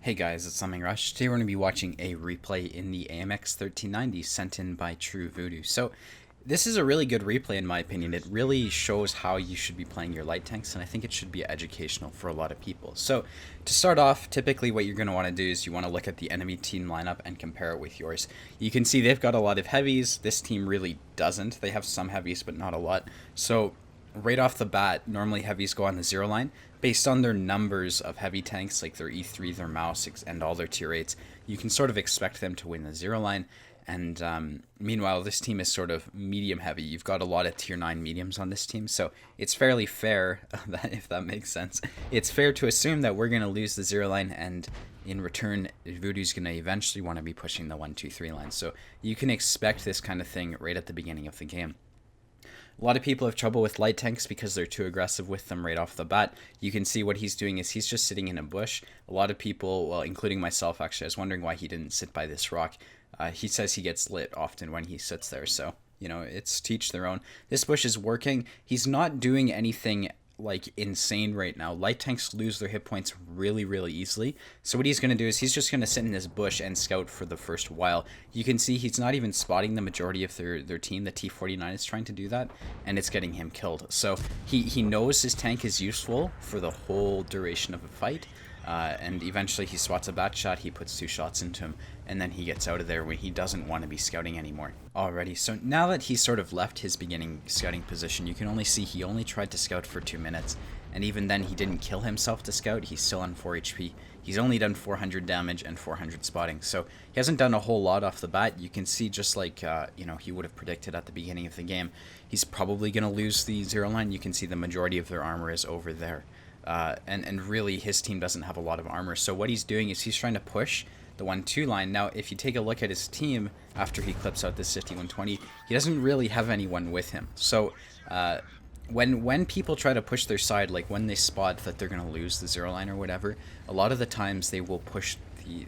Hey guys, it's Something Rush. Today we're going to be watching a replay in the AMX 1390 sent in by True Voodoo. So this is a really good replay in my opinion. It really shows how you should be playing your light tanks, and I think it should be educational for a lot of people. So to start off, typically what you're going to want to do is you want to look at the enemy team lineup and compare it with yours. You can see they've got a lot of heavies. This team really doesn't. They have some heavies, but not a lot. So right off the bat, normally heavies go on the 0 line. Based on their numbers of heavy tanks, like their E3, their Mouse, and all their tier 8s, you can sort of expect them to win the 0 line. And meanwhile, this team is sort of medium heavy. You've got a lot of tier 9 mediums on this team, so it's fairly fair, if that makes sense. It's fair to assume that we're going to lose the 0 line, and in return, Voodoo's going to eventually want to be pushing the 1, 2, 3 line. So you can expect this kind of thing right at the beginning of the game. A lot of people have trouble with light tanks because they're too aggressive with them right off the bat. You can see what he's doing is he's just sitting in a bush. A lot of people, well, including myself actually, I was wondering why he didn't sit by this rock. He says he gets lit often when he sits there, so, you know, it's to each their own. This bush is working. He's not doing anything like insane right now. Light tanks lose their hit points really easily, so what he's going to do is he's just going to sit in this bush and scout for the first while. You can see he's not even spotting the majority of their team. The T49 is trying to do that, and it's getting him killed. So he knows his tank is useful for the whole duration of a fight, and eventually he spots a bat shot, he puts 2 shots into him, and then he gets out of there when he doesn't want to be scouting anymore. Alrighty, so now that he's sort of left his beginning scouting position, you can only see he only tried to scout for 2 minutes, and even then he didn't kill himself to scout. He's still on 4 HP. He's only done 400 damage and 400 spotting, so he hasn't done a whole lot off the bat. You can see, just like you know, he would have predicted at the beginning of the game, he's probably going to lose the 0 line. You can see the majority of their armor is over there. And really his team doesn't have a lot of armor, so what he's doing is he's trying to push the 1-2 line. Now if you take a look at his team after he clips out this 5120, he doesn't really have anyone with him. So when people try to push their side, like when they spot that they're going to lose the 0 line or whatever, a lot of the times they will push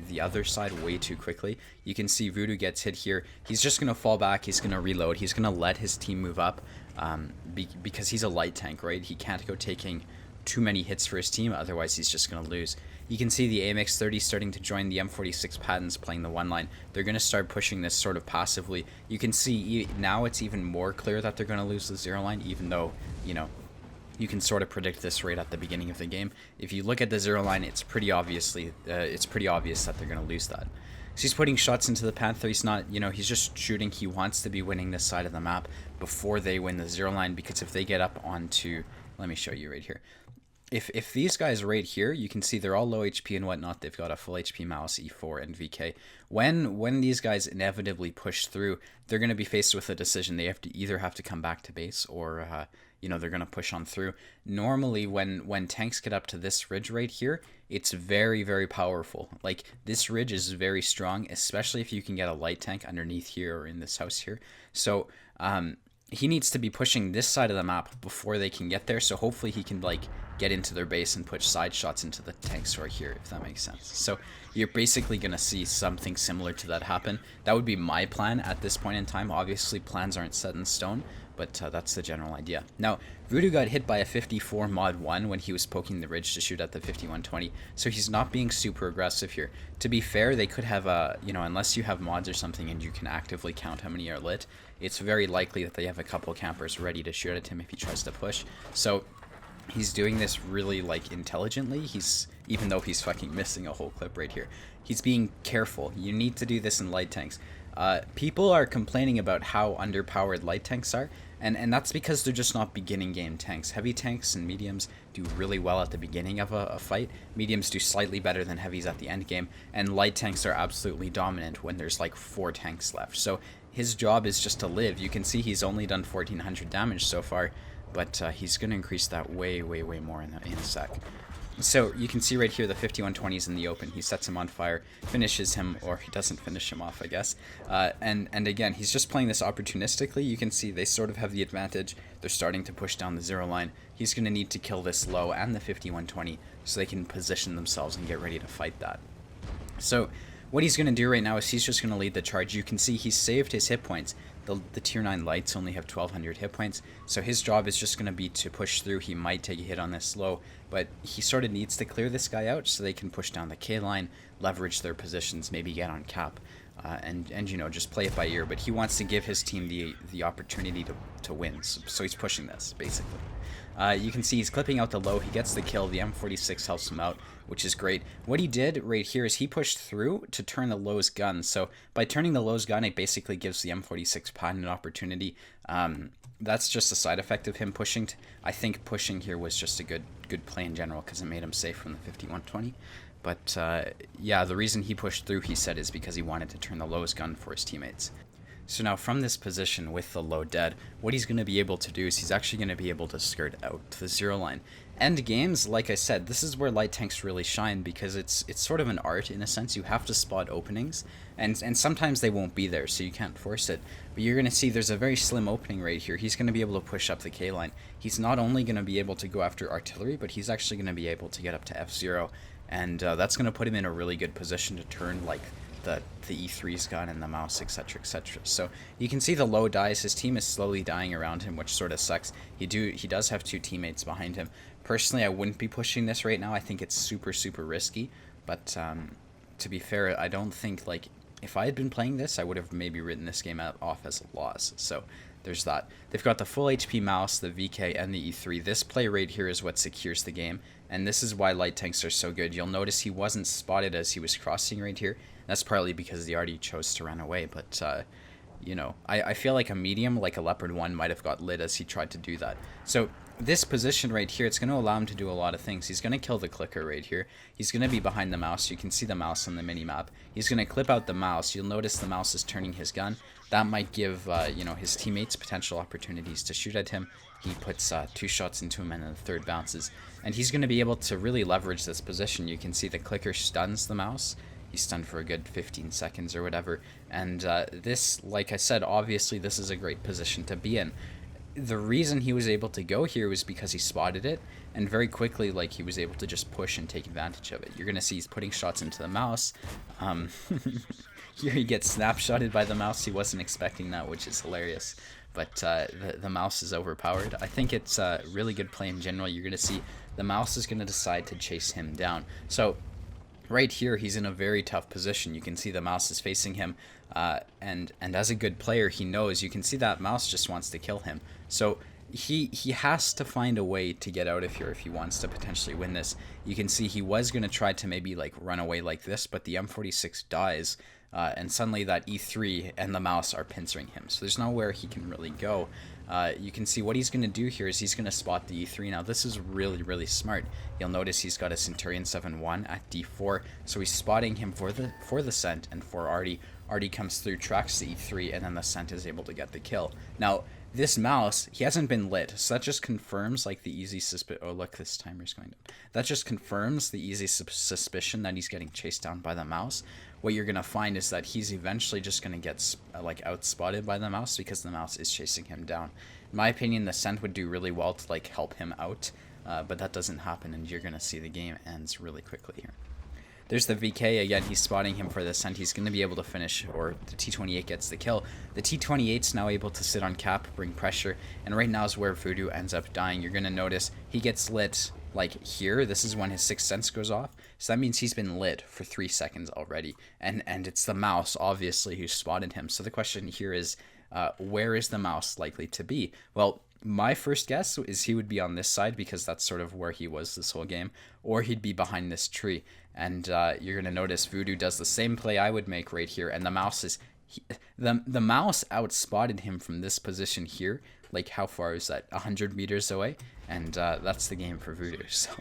the other side way too quickly. You can see Voodoo gets hit here. He's just going to fall back, he's going to reload, he's going to let his team move up, because he's a light tank, right? He can't go taking too many hits for his team, otherwise he's just going to lose. You can see the AMX 30 starting to join the M46 patents, playing the 1 line. They're going to start pushing this sort of passively. You can see now it's even more clear that they're going to lose the 0 line, even though, you know, you can sort of predict this right at the beginning of the game. If you look at the 0 line, it's pretty obvious that they're going to lose that. So he's putting shots into the Panther. He's not, you know, he's just shooting. He wants to be winning this side of the map before they win the 0 line, because if they get up onto, let me show you right here. If these guys right here, you can see they're all low HP and whatnot. They've got a full HP Mouse, E4, and VK. When these guys inevitably push through, they're going to be faced with a decision. They either have to come back to base, or you know, they're going to push on through. Normally, when tanks get up to this ridge right here, it's very powerful. Like, this ridge is very strong, especially if you can get a light tank underneath here or in this house here. So he needs to be pushing this side of the map before they can get there, so hopefully he can, like, get into their base and put side shots into the tanks right here, if that makes sense. So you're basically going to see something similar to that happen. That would be my plan at this point in time. Obviously, plans aren't set in stone, but that's the general idea. Now, Voodoo got hit by a 54 mod 1 when he was poking the ridge to shoot at the 5120, so he's not being super aggressive here. To be fair, they could have a, you know, unless you have mods or something and you can actively count how many are lit, it's very likely that they have a couple campers ready to shoot at him if he tries to push. So he's doing this really, like, intelligently. Even though he's fucking missing a whole clip right here, he's being careful. You need to do this in light tanks. People are complaining about how underpowered light tanks are, and that's because they're just not beginning game tanks. Heavy tanks and mediums do really well at the beginning of a fight. Mediums do slightly better than heavies at the end game, and light tanks are absolutely dominant when there's like 4 tanks left. So his job is just to live. You can see he's only done 1400 damage so far, but he's going to increase that way more in a sec. So you can see right here the 5120 is in the open. He sets him on fire, finishes him, or he doesn't finish him off, I guess. And again, he's just playing this opportunistically. You can see they sort of have the advantage. They're starting to push down the 0 line. He's going to need to kill this low and the 5120 so they can position themselves and get ready to fight that. So what he's going to do right now is he's just going to lead the charge. You can see he's saved his hit points. The tier 9 lights only have 1200 hit points, so his job is just going to be to push through. He might take a hit on this slow, but he sort of needs to clear this guy out so they can push down the K line, leverage their positions, maybe get on cap, and you know, just play it by ear. But he wants to give his team the opportunity to win, so he's pushing this, basically. You can see he's clipping out the low. He gets the kill. The M46 helps him out, which is great. What he did right here is he pushed through to turn the low's gun. So by turning the low's gun, it basically gives the M46 pod an opportunity. That's just a side effect of him pushing. I think pushing here was just a good play in general because it made him safe from the 5120. But yeah, the reason he pushed through, he said, is because he wanted to turn the low's gun for his teammates. So now from this position with the low dead, what he's going to be able to do is he's actually going to be able to skirt out to the 0 line. End games, like I said, this is where light tanks really shine because it's sort of an art in a sense. You have to spot openings, and sometimes they won't be there, so you can't force it. But you're going to see there's a very slim opening right here. He's going to be able to push up the K line. He's not only going to be able to go after artillery, but he's actually going to be able to get up to F0, and that's going to put him in a really good position to turn like the E3's gun and the mouse, etc, etc. So you can see the low dies. His team is slowly dying around him, which sort of sucks. He does have 2 teammates behind him. Personally, I wouldn't be pushing this right now. I think it's super risky, but to be fair, I don't think, like, if I had been playing this, I would have maybe written this game off as a loss. So there's that. They've got the full HP mouse, the VK, and the E3. This play right here is what secures the game, and this is why light tanks are so good. You'll notice he wasn't spotted as he was crossing right here. That's partly because he already chose to run away, but you know, I feel like a medium, like a Leopard 1, might have got lit as he tried to do that. So this position right here, it's going to allow him to do a lot of things. He's going to kill the clicker right here. He's going to be behind the mouse. You can see the mouse on the mini-map. He's going to clip out the mouse. You'll notice the mouse is turning his gun. That might give you know, his teammates potential opportunities to shoot at him. He puts 2 shots into him and then the 3rd bounces. And he's going to be able to really leverage this position. You can see the clicker stuns the mouse. He's stunned for a good 15 seconds or whatever. And this, like I said, obviously this is a great position to be in. The reason he was able to go here was because he spotted it, and very quickly, like, he was able to just push and take advantage of it. You're going to see he's putting shots into the mouse. Here he gets snapshotted by the mouse. He wasn't expecting that, which is hilarious. But the mouse is overpowered. I think it's a really good play in general. You're going to see the mouse is going to decide to chase him down. So right here, he's in a very tough position. You can see the mouse is facing him, and as a good player, he knows. You can see that mouse just wants to kill him. So he has to find a way to get out of here if he wants to potentially win this. You can see he was going to try to maybe like run away like this, but the M46 dies, and suddenly that E3 and the mouse are pincering him. So there's nowhere he can really go. You can see what he's going to do here is he's going to spot the E3. Now this is really smart. You'll notice he's got a Centurion 7-1 at D4, so he's spotting him for the scent and for Artie. Artie comes through, tracks the E3, and then the scent is able to get the kill. Now this mouse, he hasn't been lit, so that just confirms like the easy suspicion. Oh look, this timer's going down. That just confirms the easy suspicion that he's getting chased down by the mouse. What you're going to find is that he's eventually just going to get like outspotted by the mouse because the mouse is chasing him down. In my opinion, the scent would do really well to like help him out, but that doesn't happen, and you're going to see the game ends really quickly here. There's the VK, again, he's spotting him for the scent. He's going to be able to finish, or the T28 gets the kill. The T28's now able to sit on cap, bring pressure, and right now is where Voodoo ends up dying. You're going to notice he gets lit like here. This is when his 6th sense goes off, so that means he's been lit for 3 seconds already, and it's the mouse, obviously, who spotted him. So the question here is, where is the mouse likely to be? Well, my first guess is he would be on this side because that's sort of where he was this whole game, or he'd be behind this tree. And you're going to notice Voodoo does the same play I would make right here, and the mouse is... the mouse outspotted him from this position here. Like, how far is that? 100 meters away? And that's the game for Voodoo. So,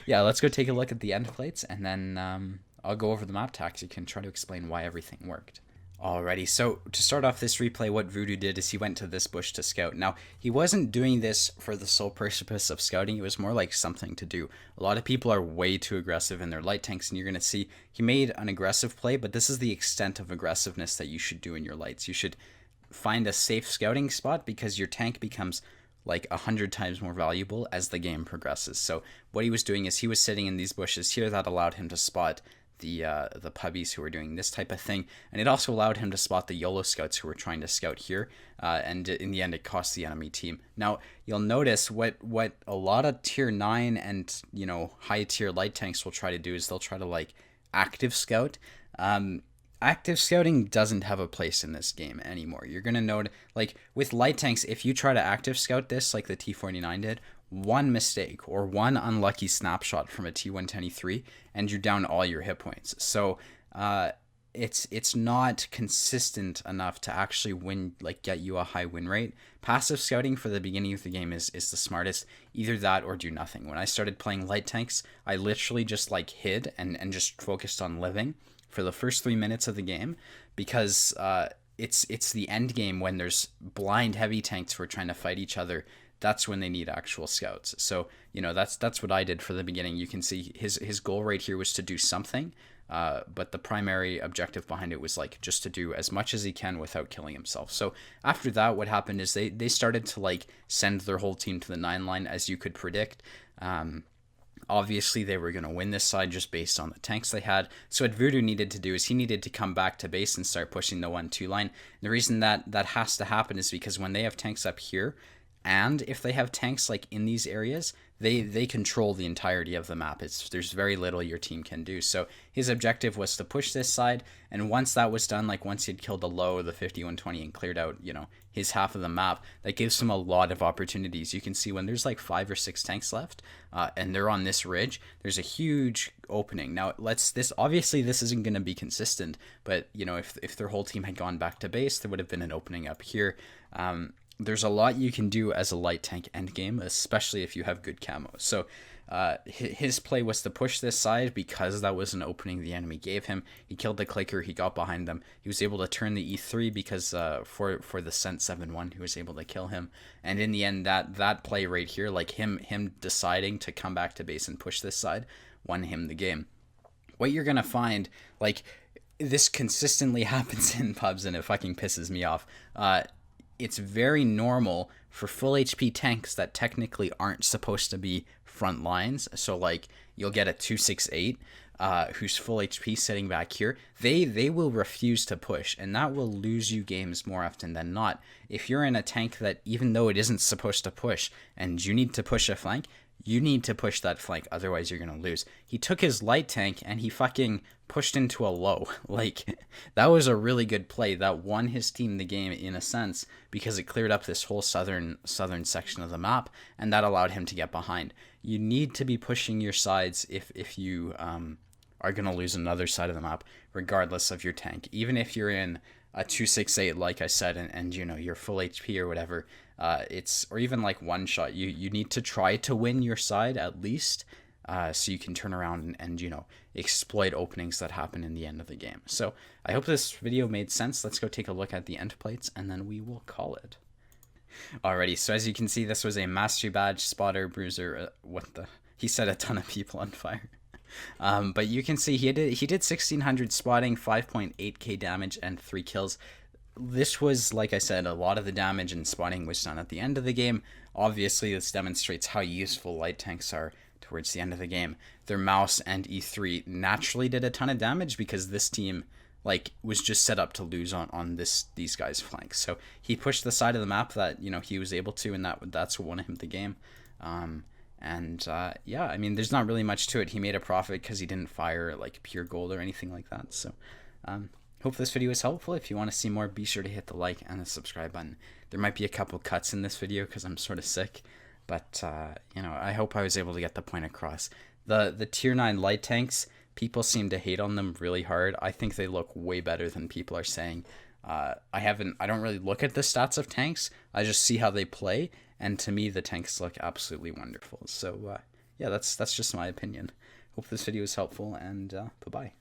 yeah, let's go take a look at the end plates, and then I'll go over the map tactic and try to explain why everything worked. Alrighty, so to start off this replay, what Voodoo did is he went to this bush to scout. Now, he wasn't doing this for the sole purpose of scouting. It was more like something to do. A lot of people are way too aggressive in their light tanks, and you're going to see he made an aggressive play, but this is the extent of aggressiveness that you should do in your lights. You should find a safe scouting spot because your tank becomes like 100 times more valuable as the game progresses. So what he was doing is he was sitting in these bushes here that allowed him to spot the puppies who were doing this type of thing, and it also allowed him to spot the YOLO scouts who were trying to scout here, and in the end it cost the enemy team. Now you'll notice what a lot of tier 9 and high tier light tanks will try to do is they'll try to like active scout. Active scouting doesn't have a place in this game anymore. You're gonna note, like with light tanks, if you try to active scout this like the T49 did, one mistake or one unlucky snapshot from a T123 and you're down all your hit points. So it's not consistent enough to actually win, like get you a high win rate. Passive scouting for the beginning of the game is the smartest. Either that or do nothing. When I started playing light tanks, I literally just like hid and just focused on living for the first 3 minutes of the game, because it's the end game when there's blind heavy tanks who are trying to fight each other. That's when they need actual scouts. So that's what I did for the beginning. You can see his goal right here was to do something, but the primary objective behind it was like just to do as much as he can without killing himself. So after that, what happened is they started to like send their whole team to the 9 line, as you could predict. Obviously, they were going to win this side just based on the tanks they had. So what Voodoo needed to do is he needed to come back to base and start pushing the 1-2 line. And the reason that has to happen is because when they have tanks up here, and if they have tanks like in these areas, they control the entirety of the map. There's very little your team can do. So his objective was to push this side, and once that was done, like once he'd killed the low, the 5120, and cleared out, his half of the map, that gives him a lot of opportunities. You can see when there's like 5 or 6 tanks left, and they're on this ridge, there's a huge opening. Now obviously this isn't going to be consistent, but if their whole team had gone back to base, there would have been an opening up here. There's a lot you can do as a light tank endgame, especially if you have good camo. So his play was to push this side because that was an opening the enemy gave him. He killed the clicker, he got behind them. He was able to turn the E3 because for the Cent 7-1, he was able to kill him. And in the end, that play right here, like him deciding to come back to base and push this side, won him the game. What you're going to find, like, this consistently happens in pubs and it fucking pisses me off. It's very normal for full HP tanks that technically aren't supposed to be front lines. So like you'll get a 268 who's full HP sitting back here. They will refuse to push, and that will lose you games more often than not. If you're in a tank that, even though it isn't supposed to push and you need to push a flank, you need to push that flank, otherwise you're going to lose. He took his light tank and he fucking pushed into a low. Like, that was a really good play. That won his team the game in a sense, because it cleared up this whole southern section of the map, and that allowed him to get behind. You need to be pushing your sides if you are going to lose another side of the map, regardless of your tank. Even if you're in a 268, like I said, and you're full HP or whatever, or even like one shot, you need to try to win your side at least, so you can turn around and exploit openings that happen in the end of the game. So I hope this video made sense. Let's go take a look at the end plates and then we will call it. Alrighty, so as you can see, this was a mastery badge, spotter, bruiser. He set a ton of people on fire. But you can see he did 1600 spotting, 5.8k damage, and 3 kills. This was, like I said, a lot of the damage and spotting was done at the end of the game. Obviously, this demonstrates how useful light tanks are towards the end of the game. Their mouse and E3 naturally did a ton of damage because this team was just set up to lose on these guys' flanks. So he pushed the side of the map that he was able to, and that's what won him the game. Yeah, I mean, there's not really much to it. He made a profit because he didn't fire like pure gold or anything like that. So hope this video is helpful. If you want to see more, be sure to hit the like and the subscribe button. There might be a couple cuts in this video because I'm sort of sick, but I hope I was able to get the point across. The tier 9 light tanks, people seem to hate on them really hard. I think they look way better than people are saying. I don't really look at the stats of tanks. I just see how they play, and to me the tanks look absolutely wonderful. So yeah, that's just my opinion. Hope this video is helpful, and bye-bye.